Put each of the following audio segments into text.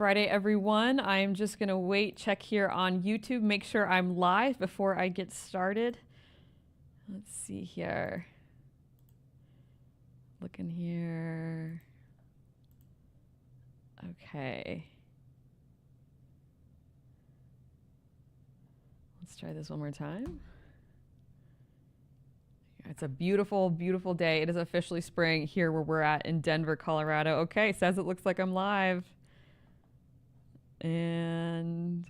Friday, everyone. I'm just going to check here on YouTube, make sure I'm live before I get started. Let's see here. Looking here. Okay. Let's try this one more time. It's a beautiful, beautiful day. It is officially spring here where we're at in Denver, Colorado. Okay, says it looks like I'm live. And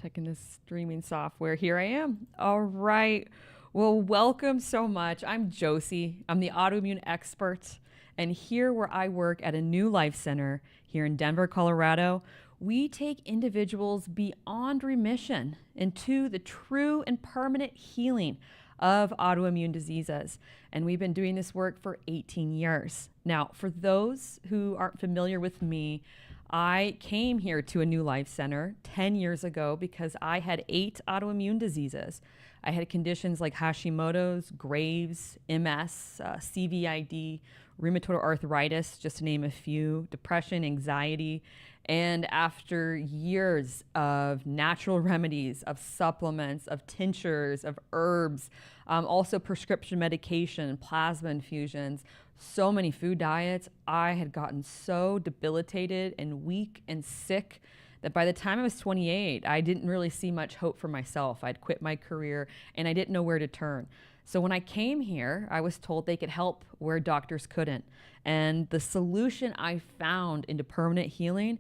checking this streaming software. Here I am. All right. Well, welcome so much. I'm Josie. I'm the autoimmune expert. And here where I work at a new life center here in Denver, Colorado, we take individuals beyond remission into the true and permanent healing of autoimmune diseases. And we've been doing this work for 18 years. Now, for those who aren't familiar with me, I came here to a new life center 10 years ago because I had 8 autoimmune diseases. I had conditions like Hashimoto's, Graves, MS, CVID, rheumatoid arthritis, just to name a few, depression, anxiety. And after years of natural remedies, of supplements, of tinctures, of herbs, also prescription medication, plasma infusions, so many food diets, I had gotten so debilitated and weak and sick that by the time I was 28, I didn't really see much hope for myself. I'd quit my career and I didn't know where to turn. So when I came here, I was told they could help where doctors couldn't. And the solution I found into permanent healing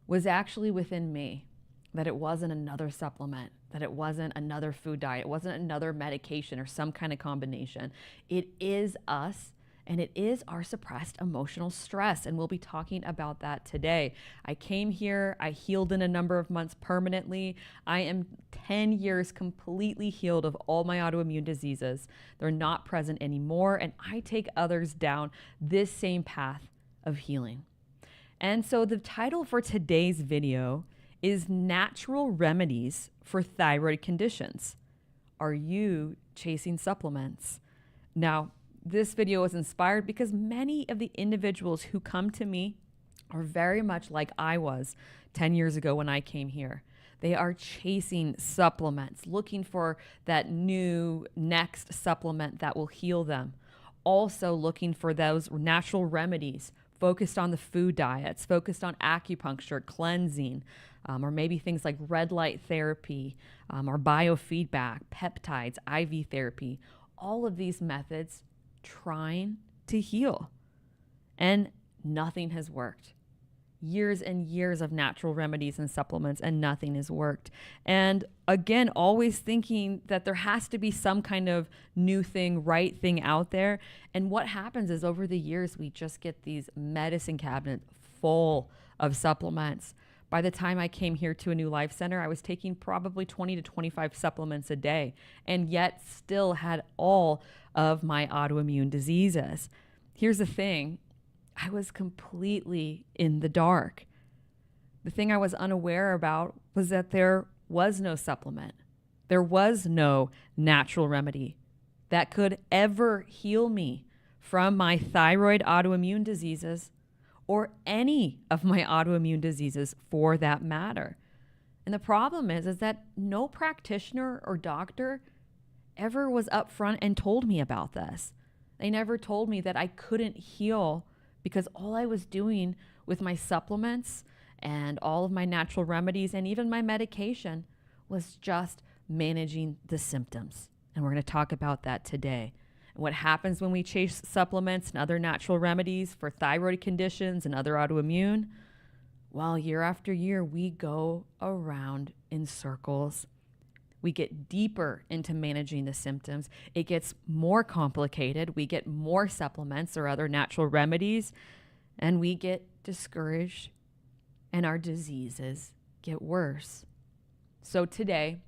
was actually within me, that it wasn't another supplement, that it wasn't another food diet, it wasn't another medication or some kind of combination. It is us. And it is our suppressed emotional stress. And we'll be talking about that today. I came here, I healed in a number of months permanently. I am 10 years completely healed of all my autoimmune diseases. They're not present anymore. And I take others down this same path of healing. And so the title for today's video is Natural Remedies for Thyroid Conditions. Are you chasing supplements? Now, this video was inspired because many of the individuals who come to me are very much like I was 10 years ago when I came here. They are chasing supplements, looking for that new next supplement that will heal them. Also looking for those natural remedies, focused on the food diets, focused on acupuncture, cleansing, or maybe things like red light therapy, or biofeedback, peptides, IV therapy. All of these methods trying to heal, and nothing has worked. Years and years of natural remedies and supplements, and nothing has worked. And again, always thinking that there has to be some kind of new thing, right thing out there. And what happens is over the years, we just get these medicine cabinets full of supplements. By the time I came here to a new life center, I was taking probably 20 to 25 supplements a day, and yet still had all of my autoimmune diseases. Here's the thing, I was completely in the dark. The thing I was unaware about was that there was no supplement. There was no natural remedy that could ever heal me from my thyroid autoimmune diseases or any of my autoimmune diseases for that matter. And the problem is that no practitioner or doctor ever was upfront and told me about this. They never told me that I couldn't heal because all I was doing with my supplements and all of my natural remedies and even my medication was just managing the symptoms. And we're going to talk about that today. And what happens when we chase supplements and other natural remedies for thyroid conditions and other autoimmune? Well, year after year, we go around in circles. We get deeper into managing the symptoms. It gets more complicated. We get more supplements or other natural remedies, and we get discouraged, and our diseases get worse. So today,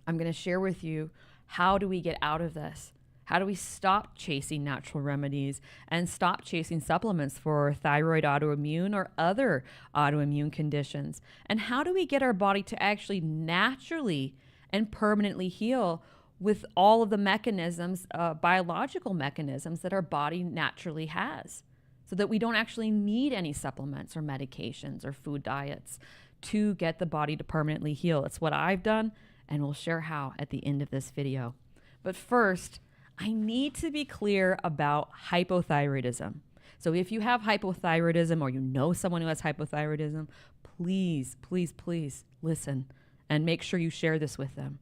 I'm going to share with you, how do we get out of this? How do we stop chasing natural remedies and stop chasing supplements for thyroid autoimmune or other autoimmune conditions? And how do we get our body to actually naturally and permanently heal with all of the mechanisms, biological mechanisms that our body naturally has? so that we don't actually need any supplements or medications or food diets to get the body to permanently heal. It's what I've done, and we'll share how at the end of this video. But first, I need to be clear about hypothyroidism. So if you have hypothyroidism or you know someone who has hypothyroidism, please, please, please listen and make sure you share this with them.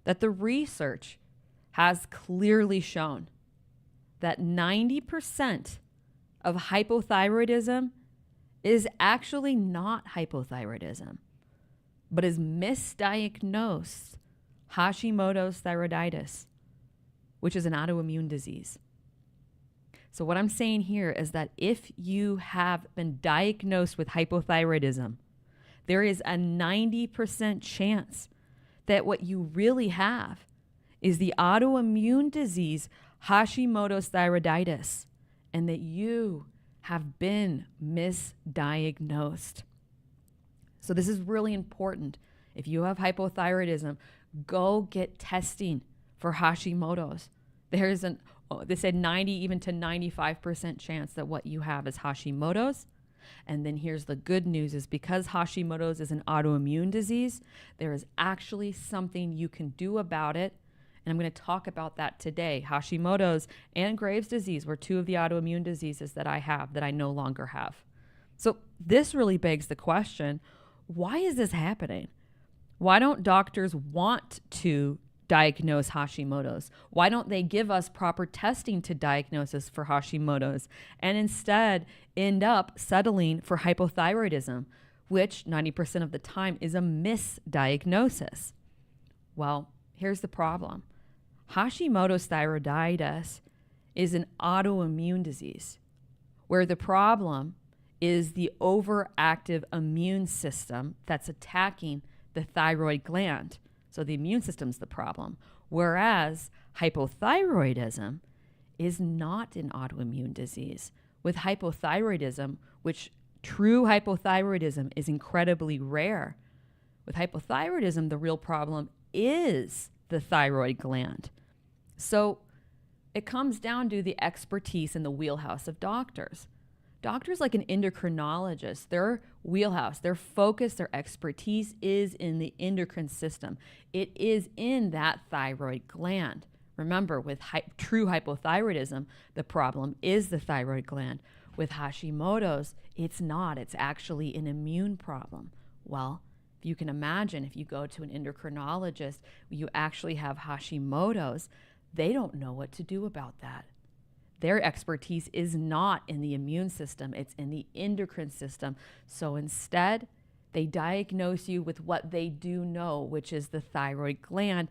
That the research has clearly shown that 90% of hypothyroidism is actually not hypothyroidism, but is misdiagnosed Hashimoto's thyroiditis, which is an autoimmune disease. So what I'm saying here is that if you have been diagnosed with hypothyroidism, there is a 90% chance that what you really have is the autoimmune disease Hashimoto's thyroiditis, and that you have been misdiagnosed. So this is really important. If you have hypothyroidism, go get testing for Hashimoto's. They said 90 even to 95% chance that what you have is Hashimoto's. And then here's the good news is because Hashimoto's is an autoimmune disease, there is actually something you can do about it. And I'm going to talk about that today. Hashimoto's and Graves' disease were two of the autoimmune diseases that I have that I no longer have. So this really begs the question, why is this happening? Why don't doctors want to diagnose Hashimoto's? Why don't they give us proper testing to diagnosis for Hashimoto's and instead end up settling for hypothyroidism, which 90% of the time is a misdiagnosis? Well, here's the problem. Hashimoto's thyroiditis is an autoimmune disease where the problem is the overactive immune system that's attacking the thyroid gland. So the immune system's the problem. Whereas hypothyroidism is not an autoimmune disease. With hypothyroidism, which true hypothyroidism is incredibly rare. With hypothyroidism, the real problem is the thyroid gland. So it comes down to the expertise in the wheelhouse of doctors. Doctors like an endocrinologist, their wheelhouse, their focus, their expertise is in the endocrine system. It is in that thyroid gland. Remember, with true hypothyroidism, the problem is the thyroid gland. With Hashimoto's, it's not. It's actually an immune problem. Well, if you can imagine, if you go to an endocrinologist, you actually have Hashimoto's, they don't know what to do about that. Their expertise is not in the immune system, it's in the endocrine system. So instead, they diagnose you with what they do know, which is the thyroid gland,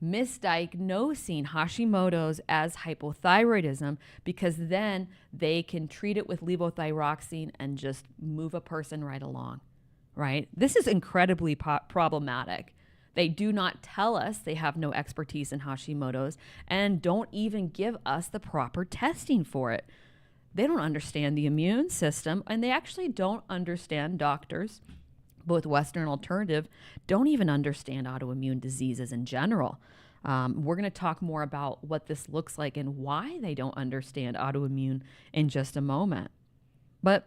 misdiagnosing Hashimoto's as hypothyroidism, because then they can treat it with levothyroxine and just move a person right along, right? This is incredibly problematic. They do not tell us they have no expertise in Hashimoto's and don't even give us the proper testing for it. They don't understand the immune system, and they actually don't understand, doctors, both Western and alternative, don't even understand autoimmune diseases in general. We're going to talk more about what this looks like and why they don't understand autoimmune in just a moment. But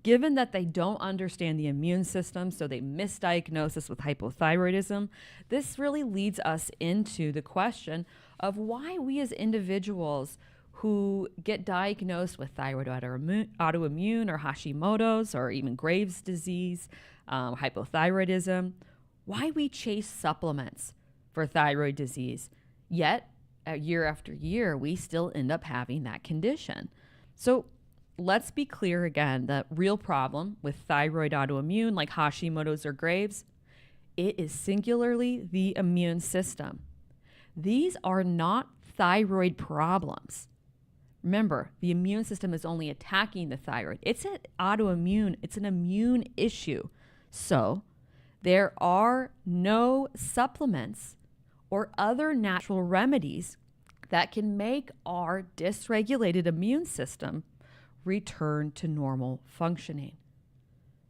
given that they don't understand the immune system, so they misdiagnose us with hypothyroidism, this really leads us into the question of why we as individuals who get diagnosed with thyroid autoimmune or Hashimoto's or even Graves' disease, hypothyroidism, why we chase supplements for thyroid disease. Yet, year after year, we still end up having that condition. So let's be clear again, the real problem with thyroid autoimmune like Hashimoto's or Graves, it is singularly the immune system. These are not thyroid problems. Remember, the immune system is only attacking the thyroid. It's an autoimmune, it's an immune issue. So there are no supplements or other natural remedies that can make our dysregulated immune system return to normal functioning.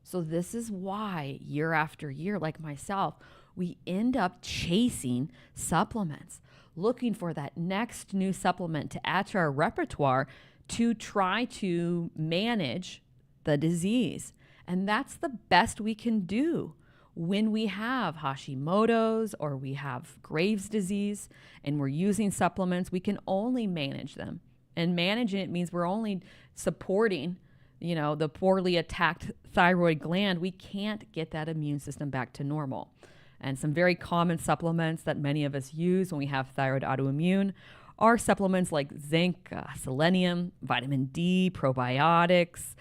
So this is why year after year, like myself, we end up chasing supplements, looking for that next new supplement to add to our repertoire to try to manage the disease. And that's the best we can do when we have Hashimoto's or we have Graves' disease and we're using supplements. We can only manage them. And managing it means we're only supporting, the poorly attacked thyroid gland. We can't get that immune system back to normal. And some very common supplements that many of us use when we have thyroid autoimmune are supplements like zinc, selenium, vitamin D, probiotics,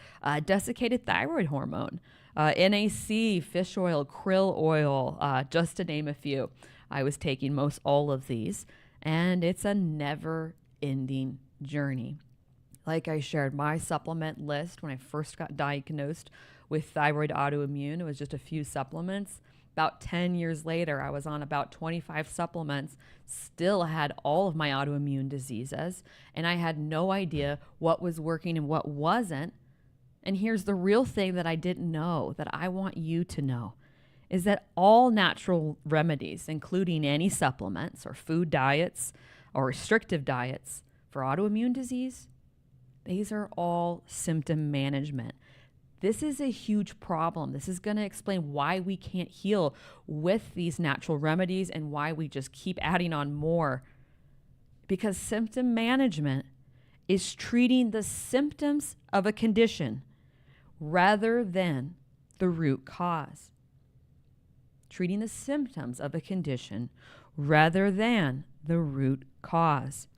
desiccated thyroid hormone, NAC, fish oil, krill oil, just to name a few. I was taking most all of these, and it's a never-ending journey. Like I shared, my supplement list when I first got diagnosed with thyroid autoimmune, it was just a few supplements. About 10 years later, I was on about 25 supplements, still had all of my autoimmune diseases, and I had no idea what was working and what wasn't. And here's the real thing that I didn't know, that I want you to know, is that all natural remedies, including any supplements or food diets or restrictive diets for autoimmune disease, these are all symptom management. This is a huge problem. This is going to explain why we can't heal with these natural remedies and why we just keep adding on more. Because symptom management is treating the symptoms of a condition rather than the root cause. Treating the symptoms of a condition rather than the root cause.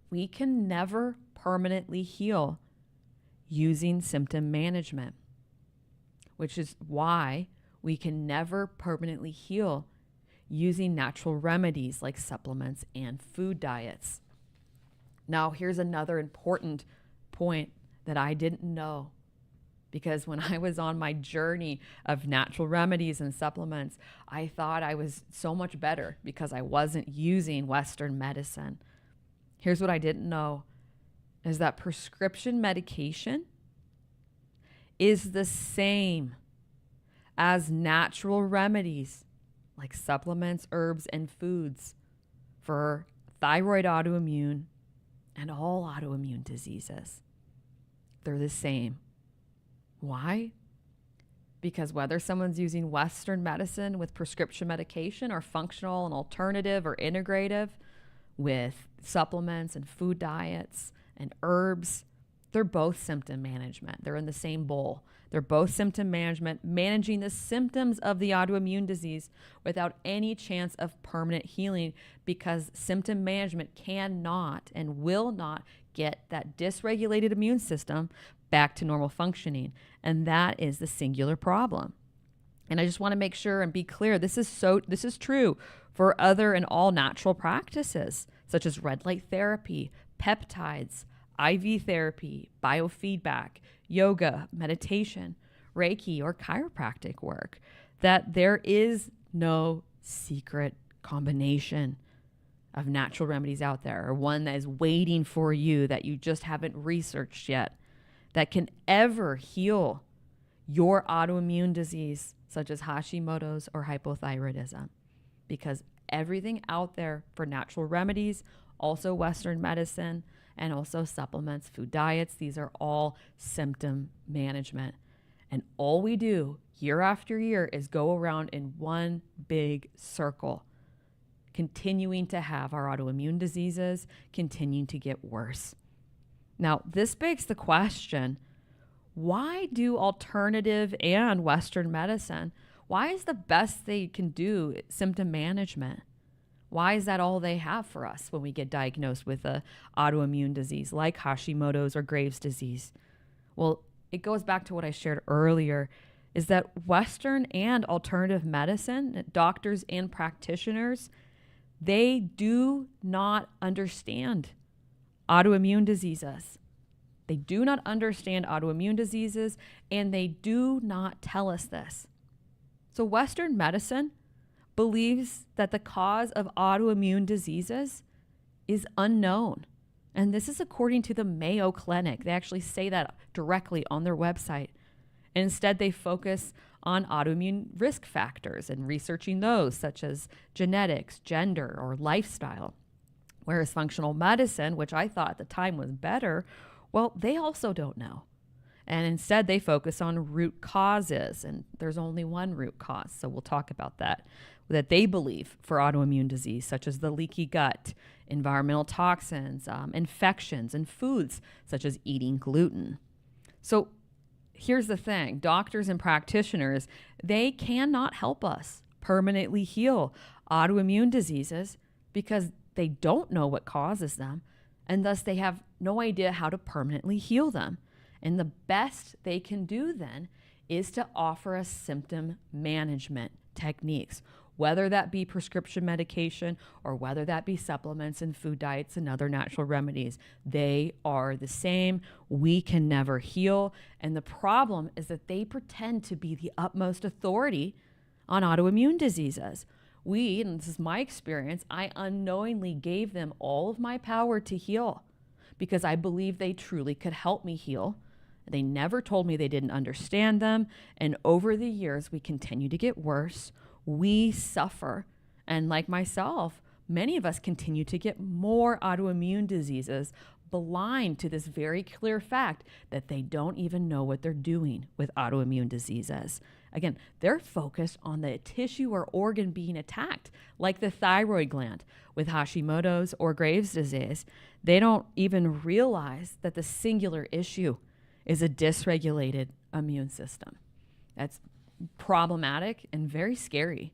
We can never permanently heal using symptom management, which is why we can never permanently heal using natural remedies like supplements and food diets. Now, here's another important point that I didn't know, because when I was on my journey of natural remedies and supplements, I thought I was so much better because I wasn't using Western medicine. Here's what I didn't know, is that prescription medication is the same as natural remedies like supplements, herbs, and foods for thyroid autoimmune and all autoimmune diseases. They're the same. Why? Because whether someone's using Western medicine with prescription medication or functional and alternative or integrative with supplements and food diets and herbs, they're both symptom management. They're in the same bowl. They're both symptom management, managing the symptoms of the autoimmune disease without any chance of permanent healing, because symptom management cannot and will not get that dysregulated immune system back to normal functioning. And that is the singular problem. And I just want to make sure and be clear, this is true for other and all natural practices, such as red light therapy, peptides, IV therapy, biofeedback, yoga, meditation, Reiki, or chiropractic work, that there is no secret combination of natural remedies out there, or one that is waiting for you that you just haven't researched yet, that can ever heal your autoimmune disease, such as Hashimoto's or hypothyroidism. Because everything out there for natural remedies, also Western medicine, and also supplements, food diets, these are all symptom management. And all we do year after year is go around in one big circle, continuing to have our autoimmune diseases, continuing to get worse. Now, this begs the question, why do alternative and Western medicine, why is the best they can do symptom management? Why is that all they have for us when we get diagnosed with an autoimmune disease like Hashimoto's or Graves' disease? Well, it goes back to what I shared earlier, is that Western and alternative medicine, doctors and practitioners, they do not understand autoimmune diseases. They do not understand autoimmune diseases, and they do not tell us this. So Western medicine believes that the cause of autoimmune diseases is unknown. And this is according to the Mayo Clinic. They actually say that directly on their website. Instead, they focus on autoimmune risk factors and researching those, such as genetics, gender, or lifestyle. Whereas functional medicine, which I thought at the time was better, Well, they also don't know. And instead, they focus on root causes. And there's only one root cause. So we'll talk about that they believe for autoimmune disease, such as the leaky gut, environmental toxins, infections, and foods, such as eating gluten. So here's the thing. Doctors and practitioners, they cannot help us permanently heal autoimmune diseases because they don't know what causes them. And thus, they have no idea how to permanently heal them. And the best they can do then is to offer us symptom management techniques, whether that be prescription medication or whether that be supplements and food diets and other natural remedies. They are the same. We can never heal. And the problem is that they pretend to be the utmost authority on autoimmune diseases. And this is my experience, I unknowingly gave them all of my power to heal because I believed they truly could help me heal. They never told me they didn't understand them. And over the years, we continue to get worse. We suffer. And like myself, many of us continue to get more autoimmune diseases, blind to this very clear fact that they don't even know what they're doing with autoimmune diseases. Again, they're focused on the tissue or organ being attacked, like the thyroid gland with Hashimoto's or Graves' disease. They don't even realize that the singular issue is a dysregulated immune system. That's problematic and very scary.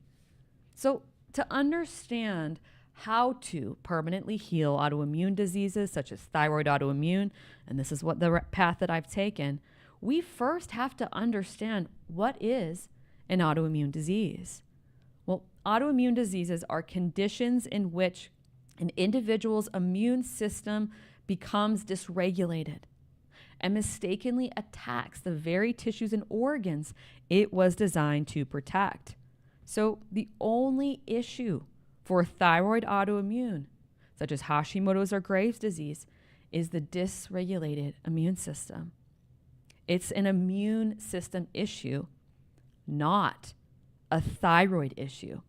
So to understand how to permanently heal autoimmune diseases such as thyroid autoimmune, and this is what the path that I've taken, we first have to understand what is an autoimmune disease. Well, autoimmune diseases are conditions in which an individual's immune system becomes dysregulated and mistakenly attacks the very tissues and organs it was designed to protect. So the only issue for thyroid autoimmune, such as Hashimoto's or Graves' disease, is the dysregulated immune system. It's an immune system issue, not a thyroid issue,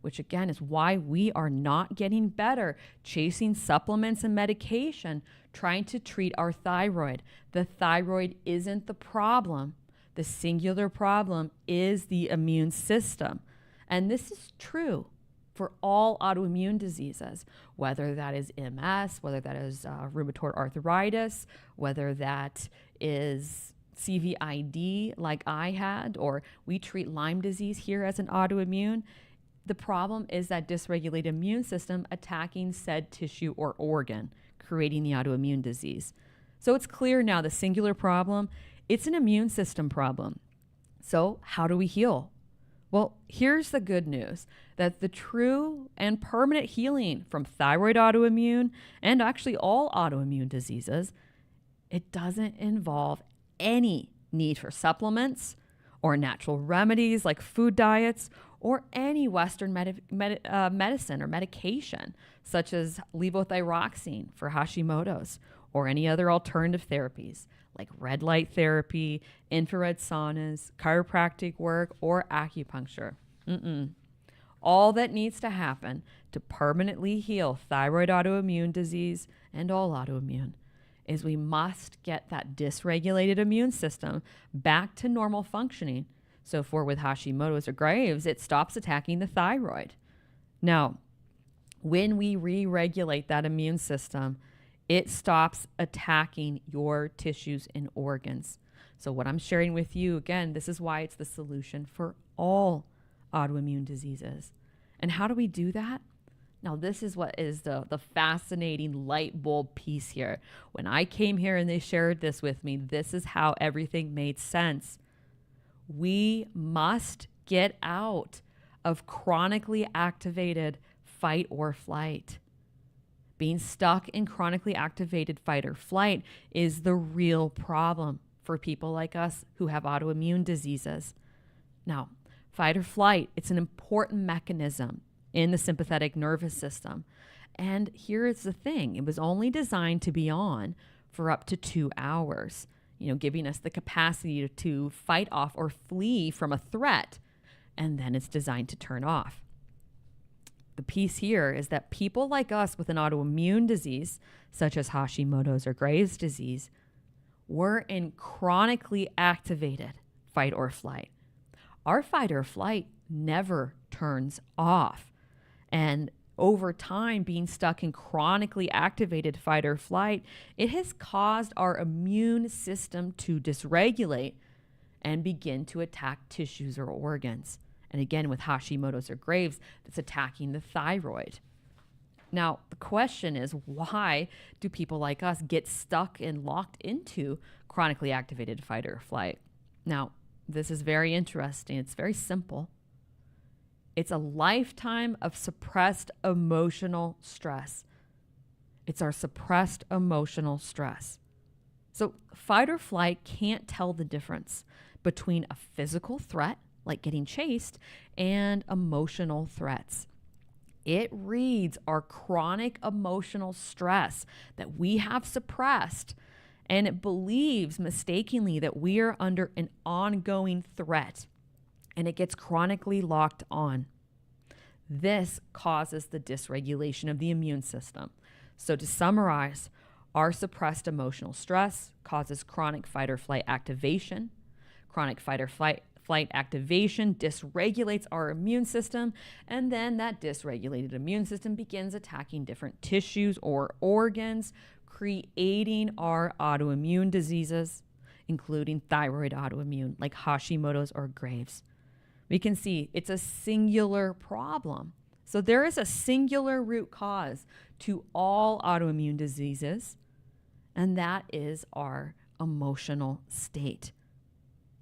which again is why we are not getting better chasing supplements and medication trying to treat our thyroid. The thyroid isn't the problem. The singular problem is the immune system. And this is true for all autoimmune diseases, whether that is MS, whether that is rheumatoid arthritis, whether that is CVID like I had, or we treat Lyme disease here as an autoimmune. The problem is that dysregulated immune system attacking said tissue or organ, creating the autoimmune disease. So it's clear now the singular problem, it's an immune system problem. So how do we heal? Well, here's the good news, that the true and permanent healing from thyroid autoimmune and actually all autoimmune diseases, it doesn't involve any need for supplements or natural remedies like food diets or any Western medicine or medication, such as levothyroxine for Hashimoto's or any other alternative therapies like red light therapy, infrared saunas, chiropractic work, or acupuncture. All that needs to happen to permanently heal thyroid autoimmune disease and all autoimmune is we must get that dysregulated immune system back to normal functioning. So with Hashimoto's or Graves, it stops attacking the thyroid. Now, when we re-regulate that immune system, it stops attacking your tissues and organs. So what I'm sharing with you, again, this is why it's the solution for all autoimmune diseases. And how do we do that? Now, this is what is the fascinating light bulb piece here. When I came here and they shared this with me, this is how everything made sense. We must get out of chronically activated fight or flight. Being stuck in chronically activated fight or flight is the real problem for people like us who have autoimmune diseases. Now, fight or flight, it's an important mechanism in the sympathetic nervous system. And here is the thing. It was only designed to be on for up to 2 hours, giving us the capacity to fight off or flee from a threat. And then it's designed to turn off. the piece here is that people like us with an autoimmune disease, such as Hashimoto's or Graves' disease, we're in chronically activated fight or flight. Our fight or flight never turns off. And over time, being stuck in chronically activated fight or flight, it has caused our immune system to dysregulate and begin to attack tissues or organs. And again, with Hashimoto's or Graves, it's attacking the thyroid. Now, the question is, why do people like us get stuck and locked into chronically activated fight or flight? Now, this is very interesting. It's very simple. It's a lifetime of suppressed emotional stress. It's our suppressed emotional stress. So fight or flight can't tell the difference between a physical threat, like getting chased, and emotional threats. It reads our chronic emotional stress that we have suppressed, and it believes mistakenly that we are under an ongoing threat, and it gets chronically locked on. This causes the dysregulation of the immune system. So to summarize, our suppressed emotional stress causes chronic fight or flight activation. Chronic fight or flight activation dysregulates our immune system, and then that dysregulated immune system begins attacking different tissues or organs, creating our autoimmune diseases, including thyroid autoimmune like Hashimoto's or Graves'. We can see it's a singular problem. So there is a singular root cause to all autoimmune diseases, and that is our emotional state.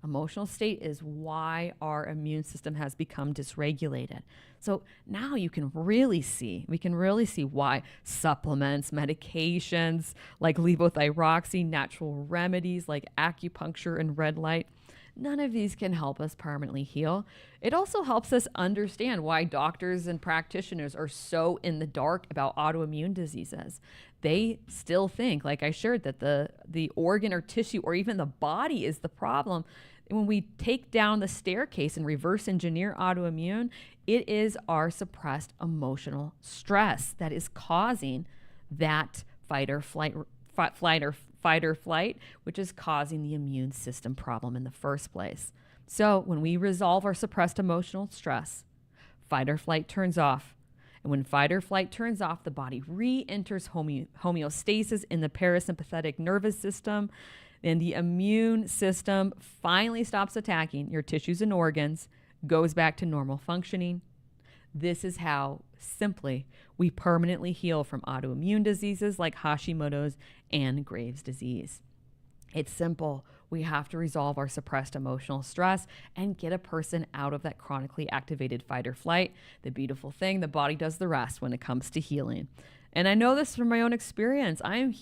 Emotional state is why our immune system has become dysregulated. So now we can really see why supplements, medications like levothyroxine, natural remedies like acupuncture and red light, none of these can help us permanently heal. It also helps us understand why doctors and practitioners are so in the dark about autoimmune diseases. They still think, like I shared, that the organ or tissue or even the body is the problem. When we take down the staircase and reverse engineer autoimmune, it is our suppressed emotional stress that is causing that fight or flight, which is causing the immune system problem in the first place. So when we resolve our suppressed emotional stress, fight or flight turns off. And when fight or flight turns off, the body re-enters homeostasis in the parasympathetic nervous system, and the immune system finally stops attacking your tissues and organs, goes back to normal functioning. This is how, simply, we permanently heal from autoimmune diseases like Hashimoto's and Graves' disease. It's simple. We have to resolve our suppressed emotional stress and get a person out of that chronically activated fight or flight. The beautiful thing, the body does the rest when it comes to healing. And I know this from my own experience. I'm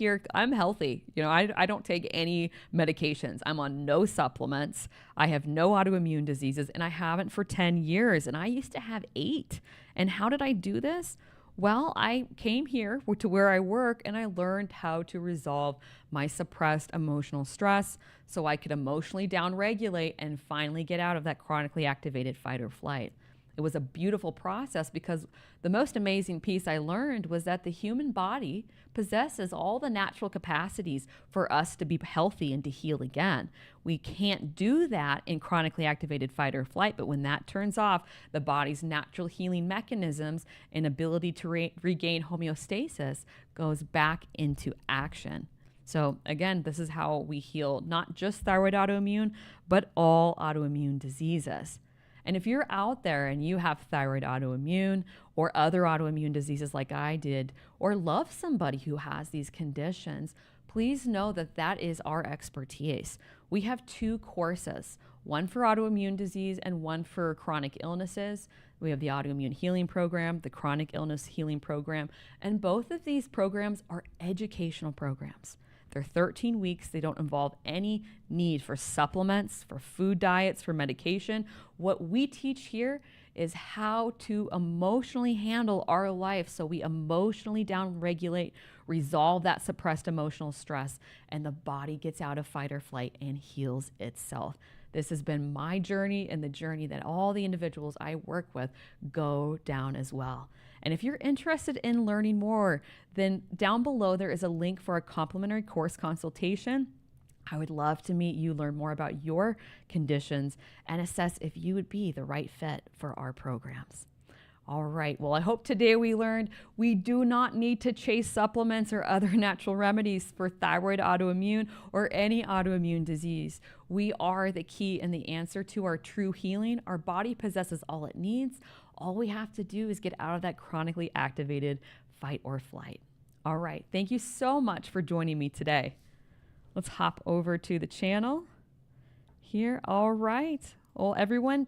healthy. I don't take any medications. I'm on no supplements. I have no autoimmune diseases, and I haven't for 10 years. And I used to have 8. And how did I do this? Well, I came here to where I work, and I learned how to resolve my suppressed emotional stress so I could emotionally downregulate and finally get out of that chronically activated fight or flight. It was a beautiful process because the most amazing piece I learned was that the human body possesses all the natural capacities for us to be healthy and to heal again. We can't do that in chronically activated fight or flight, but when that turns off, the body's natural healing mechanisms and ability to regain homeostasis goes back into action. So again, this is how we heal not just thyroid autoimmune, but all autoimmune diseases. And if you're out there and you have thyroid autoimmune or other autoimmune diseases like I did, or love somebody who has these conditions, please know that that is our expertise. We have 2 courses, one for autoimmune disease and one for chronic illnesses. We have the autoimmune healing program, the chronic illness healing program, and both of these programs are educational programs. They're 13 weeks. They don't involve any need for supplements, for food diets, for medication. What we teach here is how to emotionally handle our life so we emotionally downregulate, resolve that suppressed emotional stress, and the body gets out of fight or flight and heals itself. This has been my journey and the journey that all the individuals I work with go down as well. And if you're interested in learning more, then down below there is a link for a complimentary course consultation. I would love to meet you, learn more about your conditions, and assess if you would be the right fit for our programs. All right. Well, I hope today we learned we do not need to chase supplements or other natural remedies for thyroid autoimmune or any autoimmune disease. We are the key and the answer to our true healing. Our body possesses all it needs. All we have to do is get out of that chronically activated fight or flight. All right. Thank you so much for joining me today. Let's hop over to the channel here. All right. Well, everyone,